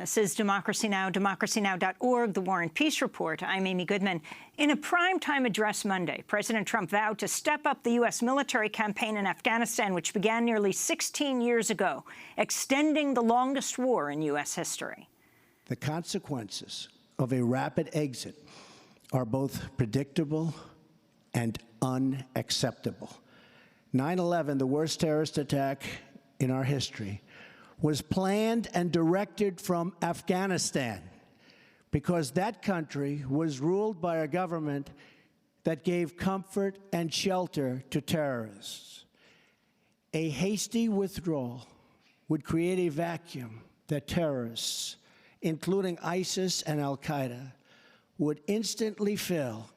This is Democracy Now!, democracynow.org, The War and Peace Report. I'm Amy Goodman. In a primetime address Monday, President Trump vowed to step up the U.S. military campaign in Afghanistan, which began nearly 16 years ago, extending the longest war in U.S. history. The consequences of a rapid exit are both predictable and unacceptable. 9/11, the worst terrorist attack in our history, was planned and directed from Afghanistan because that country was ruled by a government that gave comfort and shelter to terrorists. A hasty withdrawal would create a vacuum that terrorists, including ISIS and al-Qaeda, would instantly fill,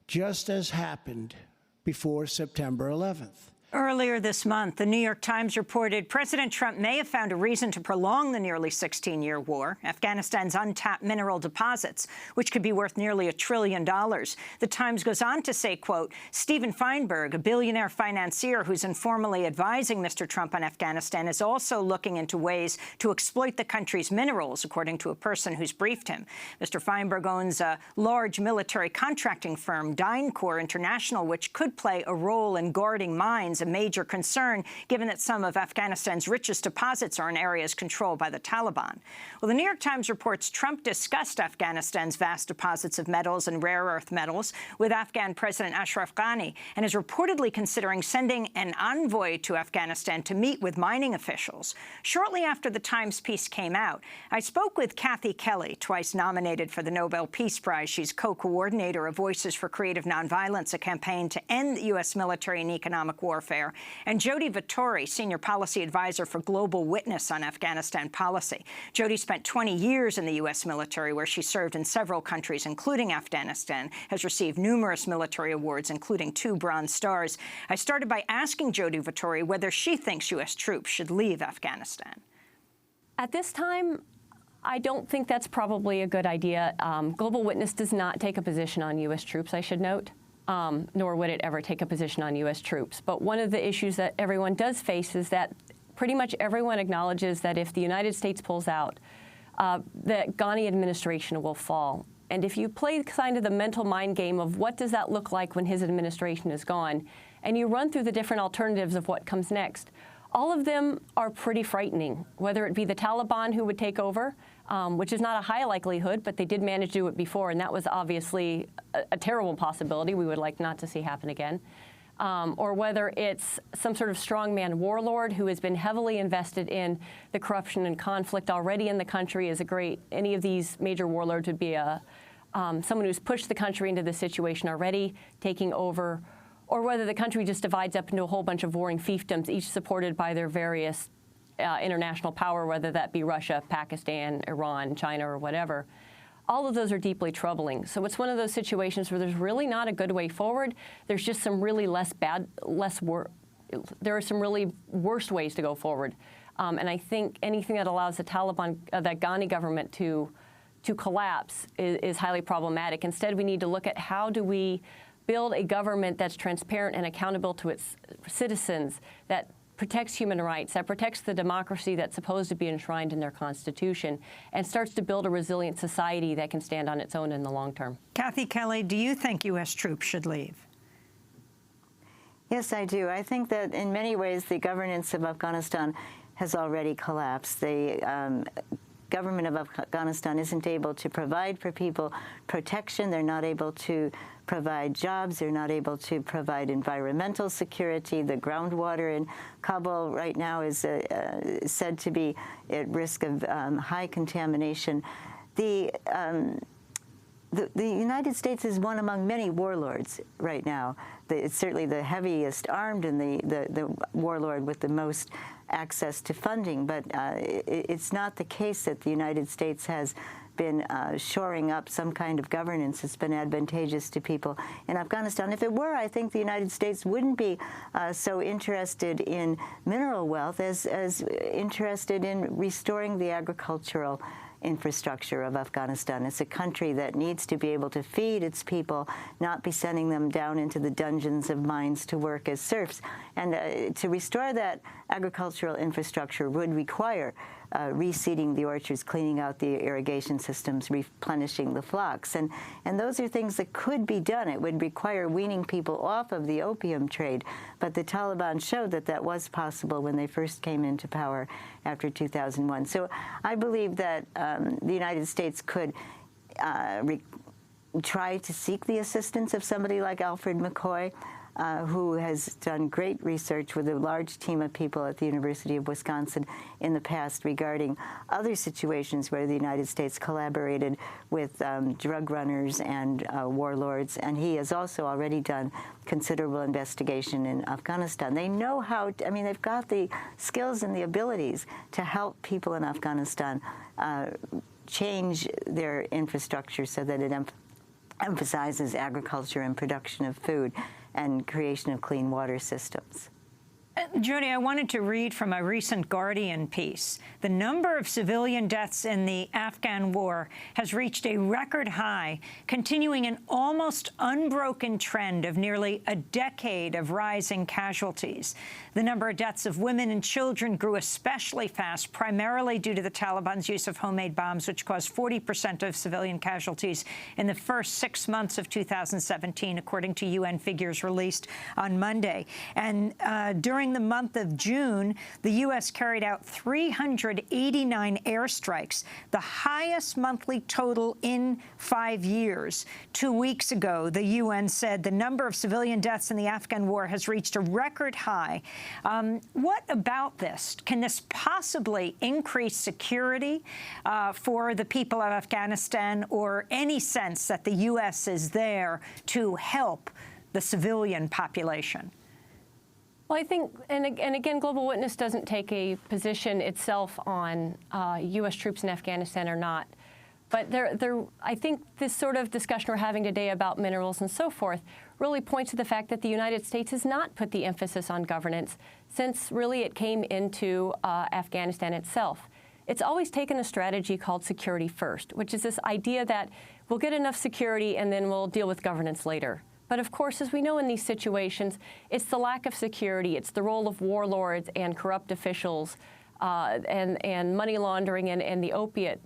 just as happened before September 11th. Earlier this month, the New York Times reported President Trump may have found a reason to prolong the nearly 16-year war, Afghanistan's untapped mineral deposits, which could be worth nearly $1 trillion. The Times goes on to say, quote, Steven Feinberg, a billionaire financier who's informally advising Mr. Trump on Afghanistan, is also looking into ways to exploit the country's minerals, according to a person who's briefed him. Mr. Feinberg owns a large military contracting firm, DynCorp International, which could play a role in guarding mines, a major concern, given that some of Afghanistan's richest deposits are in areas controlled by the Taliban. Well, the New York Times reports Trump discussed Afghanistan's vast deposits of metals and rare earth metals with Afghan President Ashraf Ghani and is reportedly considering sending an envoy to Afghanistan to meet with mining officials. Shortly after the Times piece came out, I spoke with Kathy Kelly, twice nominated for the Nobel Peace Prize. She's co-coordinator of Voices for Creative Nonviolence, a campaign to end U.S. military and economic warfare, and Jody Vittori, Senior Policy Advisor for Global Witness on Afghanistan policy. Jody spent 20 years in the U.S. military, where she served in several countries, including Afghanistan, has received numerous military awards, including 2 Bronze Stars. I started by asking Jody Vittori whether she thinks U.S. troops should leave Afghanistan. At this time, I don't think that's probably a good idea. Global Witness does not take a position on U.S. troops, I should note. Nor would it ever take a position on U.S. troops. But one of the issues that everyone does face is that pretty much everyone acknowledges that if the United States pulls out, the Ghani administration will fall. And if you play kind of the mental mind game of what does that look like when his administration is gone, and you run through the different alternatives of what comes next, all of them are pretty frightening, whether it be the Taliban who would take over, which is not a high likelihood, but they did manage to do it before, and that was obviously a terrible possibility we would like not to see happen again, or whether it's some sort of strongman warlord who has been heavily invested in the corruption and conflict already in the country. Any of these major warlords would be someone who's pushed the country into this situation already, taking over, or whether the country just divides up into a whole bunch of warring fiefdoms, each supported by their various international power, whether that be Russia, Pakistan, Iran, China, or whatever. All of those are deeply troubling. So it's one of those situations where there's really not a good way forward. There's just some really there are some really worse ways to go forward. And I think anything that allows the Taliban, that Ghani government to collapse is highly problematic. Instead, we need to look at how do we build a government that's transparent and accountable to its citizens, that protects human rights, that protects the democracy that's supposed to be enshrined in their Constitution, and starts to build a resilient society that can stand on its own in the long term. Kathy Kelly, do you think U.S. troops should leave? Yes, I do. I think that in many ways the governance of Afghanistan has already collapsed. The government of Afghanistan isn't able to provide for people protection. They're not able to provide jobs. They're not able to provide environmental security. The groundwater in Kabul right now is said to be at risk of high contamination. The United States is one among many warlords right now. It's certainly the heaviest armed and the warlord with the most access to funding, but it's not the case that the United States has been shoring up some kind of governance that's been advantageous to people in Afghanistan. If it were, I think the United States wouldn't be so interested in mineral wealth as interested in restoring the agricultural infrastructure of Afghanistan. It's a country that needs to be able to feed its people, not be sending them down into the dungeons of mines to work as serfs. And to restore that agricultural infrastructure would require reseeding the orchards, cleaning out the irrigation systems, replenishing the flocks. And those are things that could be done. It would require weaning people off of the opium trade. But the Taliban showed that that was possible when they first came into power after 2001. So I believe that the United States could try to seek the assistance of somebody like Alfred McCoy, who has done great research with a large team of people at the University of Wisconsin in the past regarding other situations where the United States collaborated with drug runners and warlords. And he has also already done considerable investigation in Afghanistan. They know how, I mean, they've got the skills and the abilities to help people in Afghanistan change their infrastructure so that it emphasizes agriculture and production of food and creation of clean water systems. Jody, I wanted to read from a recent Guardian piece. The number of civilian deaths in the Afghan war has reached a record high, continuing an almost unbroken trend of nearly a decade of rising casualties. The number of deaths of women and children grew especially fast, primarily due to the Taliban's use of homemade bombs, which caused 40% of civilian casualties in the first 6 months of 2017, according to UN figures released on Monday. And during the month of June, the U.S. carried out 389 airstrikes, the highest monthly total in 5 years. 2 weeks ago, the UN said the number of civilian deaths in the Afghan war has reached a record high. What about this? Can this possibly increase security for the people of Afghanistan, or any sense that the U.S. is there to help the civilian population? Well, I think, and again, Global Witness doesn't take a position itself on U.S. troops in Afghanistan or not. But I think this sort of discussion we're having today about minerals and so forth really points to the fact that the United States has not put the emphasis on governance since really it came into Afghanistan itself. It's always taken a strategy called security first, which is this idea that we'll get enough security and then we'll deal with governance later. But of course, as we know in these situations, it's the lack of security, it's the role of warlords and corrupt officials and money laundering and the opiate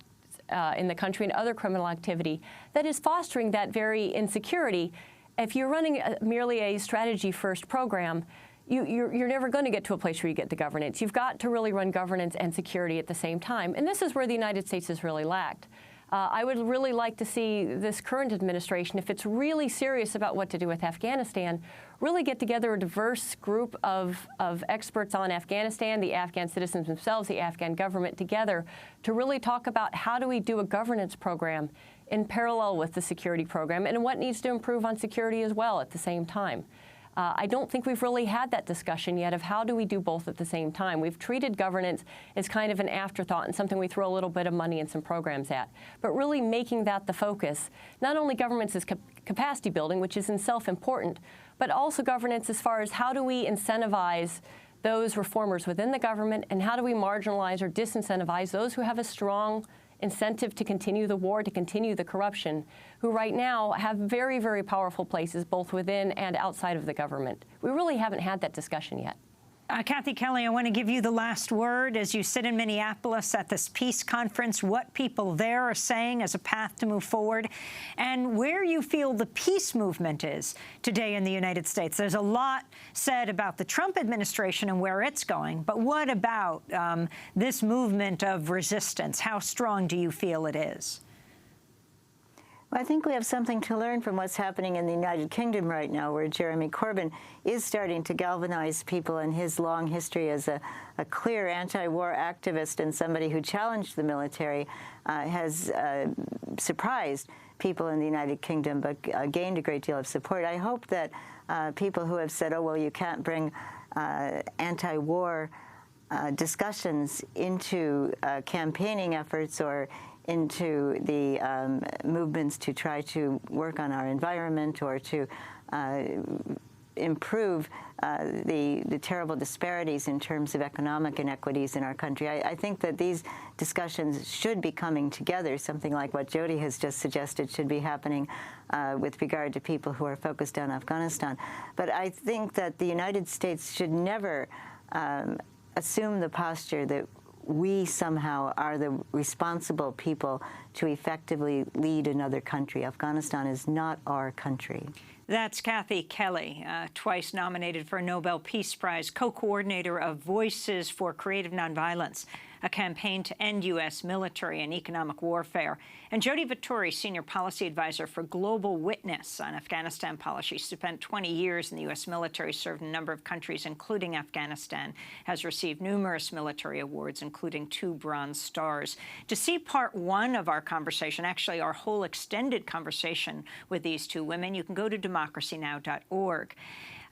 in the country and other criminal activity that is fostering that very insecurity. If you're running merely a strategy-first program, you're never going to get to a place where you get the governance. You've got to really run governance and security at the same time. And this is where the United States has really lacked. I would really like to see this current administration, if it's really serious about what to do with Afghanistan, really get together a diverse group of experts on Afghanistan, the Afghan citizens themselves, the Afghan government together, to really talk about how do we do a governance program in parallel with the security program and what needs to improve on security as well at the same time. I don't think we've really had that discussion yet of how do we do both at the same time. We've treated governance as kind of an afterthought and something we throw a little bit of money and some programs at. But really making that the focus, not only governance as capacity building, which is in itself important, but also governance as far as how do we incentivize those reformers within the government and how do we marginalize or disincentivize those who have a strong incentive to continue the war, to continue the corruption, who right now have very, very powerful places both within and outside of the government. We really haven't had that discussion yet. Kathy Kelly, I want to give you the last word as you sit in Minneapolis at this peace conference, what people there are saying as a path to move forward, and where you feel the peace movement is today in the United States. There's a lot said about the Trump administration and where it's going, but what about this movement of resistance? How strong do you feel it is? Well, I think we have something to learn from what's happening in the United Kingdom right now, where Jeremy Corbyn is starting to galvanize people, and his long history as a clear anti-war activist and somebody who challenged the military has surprised people in the United Kingdom, but gained a great deal of support. I hope that people who have said, oh, well, you can't bring anti-war discussions into campaigning efforts or into the movements to try to work on our environment or to improve the terrible disparities in terms of economic inequities in our country. I think that these discussions should be coming together. Something like what Jody has just suggested should be happening with regard to people who are focused on Afghanistan. But I think that the United States should never assume the posture that we somehow are the responsible people to effectively lead another country. Afghanistan is not our country. That's Kathy Kelly, twice nominated for a Nobel Peace Prize, co-coordinator of Voices for Creative Nonviolence, a campaign to end U.S. military and economic warfare, and Jody Vittori, Senior Policy Advisor for Global Witness on Afghanistan policy. She spent 20 years in the U.S. military, served in a number of countries, including Afghanistan, has received numerous military awards, including 2 Bronze Stars. To see part 1 of our conversation, actually our whole extended conversation with these 2 women, you can go to democracynow.org.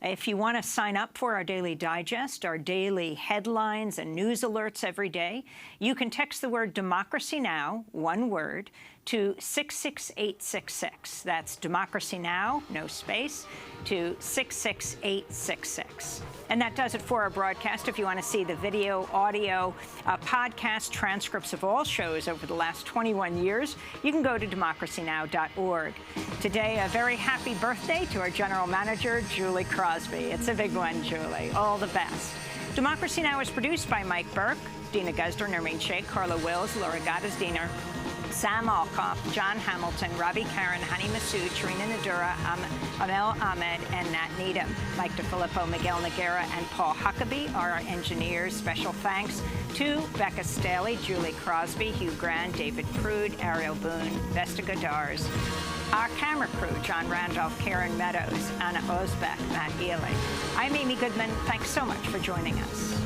If you want to sign up for our daily digest, our daily headlines and news alerts every day, you can text the word Democracy Now, one word, to 66866. That's Democracy Now, no space, to 66866. And that does it for our broadcast. If you want to see the video, audio, podcast, transcripts of all shows over the last 21 years, you can go to democracynow.org. Today, a very happy birthday to our general manager, Julie Crosby. It's a big one, Julie. All the best. Democracy Now! Is produced by Mike Burke, Dina Guzder, Nermeen Sheikh, Carla Wills, Laura Gaddis-Diener, Sam Alcoff, John Hamilton, Robbie Karen, Hani Massoud, Tarina Nadura, Amel Ahmed, and Nat Needham. Mike DeFilippo, Miguel Noguera, and Paul Huckabee are our engineers. Special thanks to Becca Staley, Julie Crosby, Hugh Grant, David Prude, Ariel Boone, Vesta Godars. Our camera crew, John Randolph, Karen Meadows, Anna Osbeck, Matt Ely. I'm Amy Goodman. Thanks so much for joining us.